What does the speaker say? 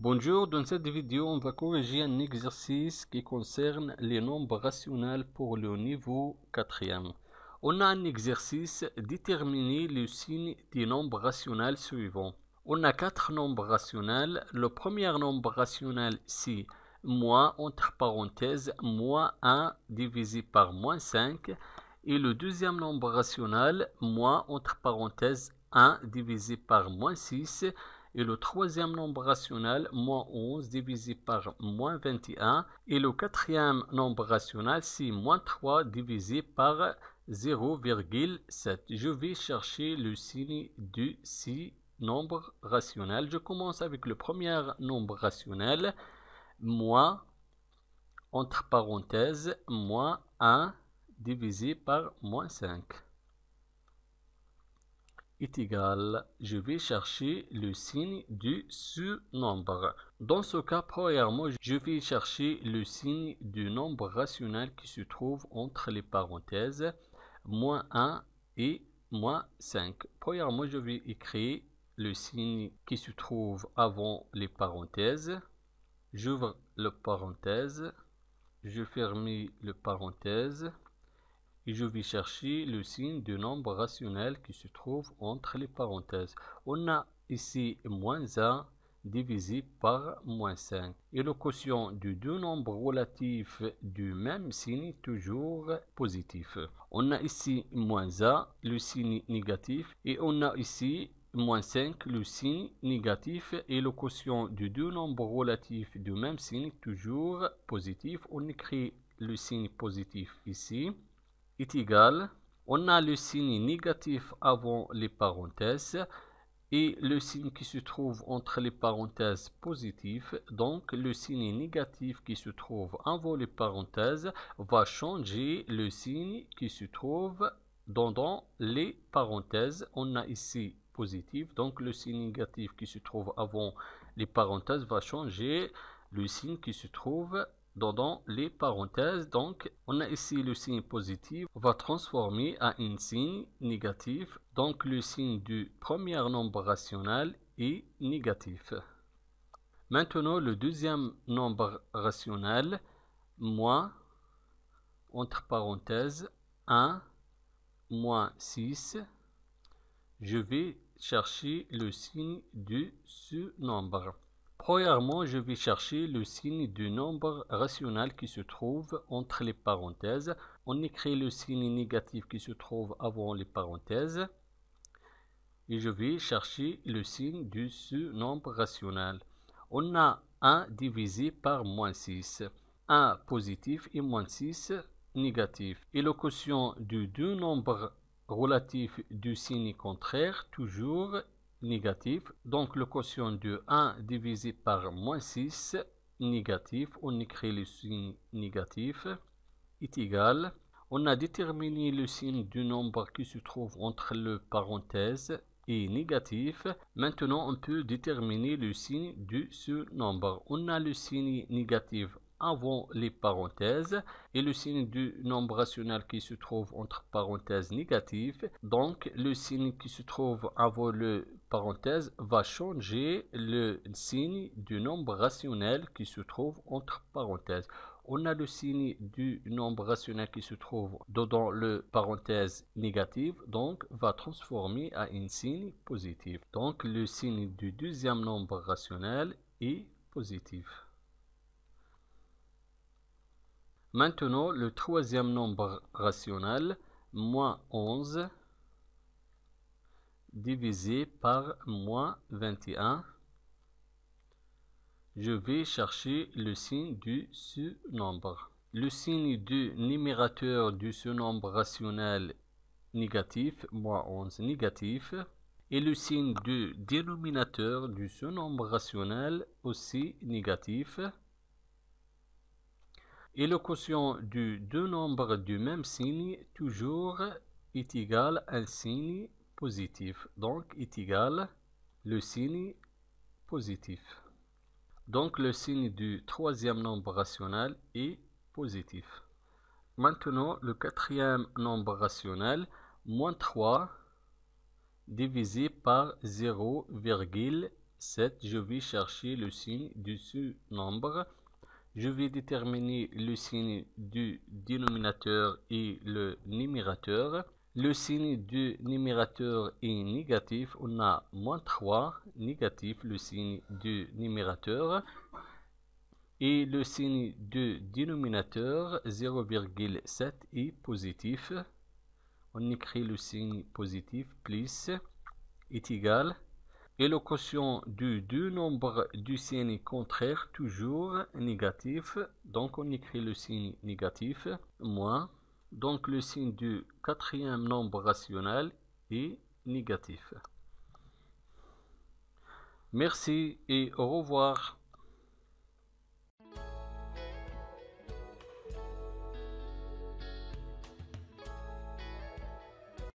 Bonjour, dans cette vidéo, on va corriger un exercice qui concerne les nombres rationnels pour le niveau 4e. On a un exercice, déterminer le signe des nombres rationnels suivants. On a 4 nombres rationnels. Le premier nombre rationnel, c'est moins, entre parenthèses, moins 1 divisé par moins 5. Et le deuxième nombre rationnel, moins, entre parenthèses, 1 divisé par moins 6. Et le troisième nombre rationnel, moins 11 divisé par moins 21. Et le quatrième nombre rationnel, c'est moins 3 divisé par 0,7. Je vais chercher le signe de ces nombres rationnels. Je commence avec le premier nombre rationnel, moins, entre parenthèses, moins 1 divisé par moins 5. Est égal, je vais chercher le signe de ce nombre. Dans ce cas, premièrement, je vais chercher le signe du nombre rationnel qui se trouve entre les parenthèses, moins 1 et moins 5. Premièrement, je vais écrire le signe qui se trouve avant les parenthèses. J'ouvre le parenthèse, je ferme le parenthèse. Et je vais chercher le signe du nombre rationnel qui se trouve entre les parenthèses. On a ici moins 1 divisé par moins 5. Et le quotient de deux nombres relatifs du même signe toujours positif. On a ici moins 1, le signe négatif, et on a ici moins 5, le signe négatif, et le quotient de deux nombres relatifs du même signe toujours positif. On écrit le signe positif ici. Est égal, on a le signe négatif avant les parenthèses et le signe qui se trouve entre les parenthèses positif. Donc le signe négatif qui se trouve avant les parenthèses va changer le signe qui se trouve dans les parenthèses. On a ici positif, donc le signe négatif qui se trouve avant les parenthèses va changer le signe qui se trouve dans les parenthèses. Donc on a ici le signe positif va transformer à un signe négatif. Donc le signe du premier nombre rationnel est négatif. Maintenant le deuxième nombre rationnel, moins, entre parenthèses, 1 moins 6. Je vais chercher le signe de ce nombre. Premièrement, je vais chercher le signe du nombre rationnel qui se trouve entre les parenthèses. On écrit le signe négatif qui se trouve avant les parenthèses. Et je vais chercher le signe de ce nombre rationnel. On a 1 divisé par moins 6. 1 positif et moins 6 négatif. Et le quotient de deux nombres relatifs du signe contraire, toujours négatif. Donc le quotient de 1 divisé par moins 6 négatif, on écrit le signe négatif, est égal. On a déterminé le signe du nombre qui se trouve entre les parenthèses et négatif. Maintenant on peut déterminer le signe de ce nombre. On a le signe négatif avant les parenthèses et le signe du nombre rationnel qui se trouve entre parenthèses négatives. Donc le signe qui se trouve avant le parenthèse va changer le signe du nombre rationnel qui se trouve entre parenthèses. On a le signe du nombre rationnel qui se trouve dans le parenthèse négative, donc va transformer à un signe positif. Donc le signe du deuxième nombre rationnel est positif. Maintenant, le troisième nombre rationnel, moins 11, divisé par moins 21. Je vais chercher le signe de ce nombre. Le signe du numérateur de ce nombre rationnel négatif, moins 11 négatif. Et le signe du dénominateur de ce nombre rationnel aussi négatif. Et le quotient de deux nombres du même signe toujours est égal à un signe positif. Donc est égal le signe positif. Donc le signe du troisième nombre rationnel est positif. Maintenant le quatrième nombre rationnel, moins 3 divisé par 0,7. 7. Je vais chercher le signe du sous-nombre. Je vais déterminer le signe du dénominateur et le numérateur. Le signe du numérateur est négatif. On a moins 3, négatif, le signe du numérateur. Et le signe du dénominateur, 0,7, est positif. On écrit le signe positif, plus, est égal. Et le quotient du deux nombres du signe contraire, toujours négatif. Donc on écrit le signe négatif, moins. Donc le signe du quatrième nombre rationnel est négatif. Merci et au revoir.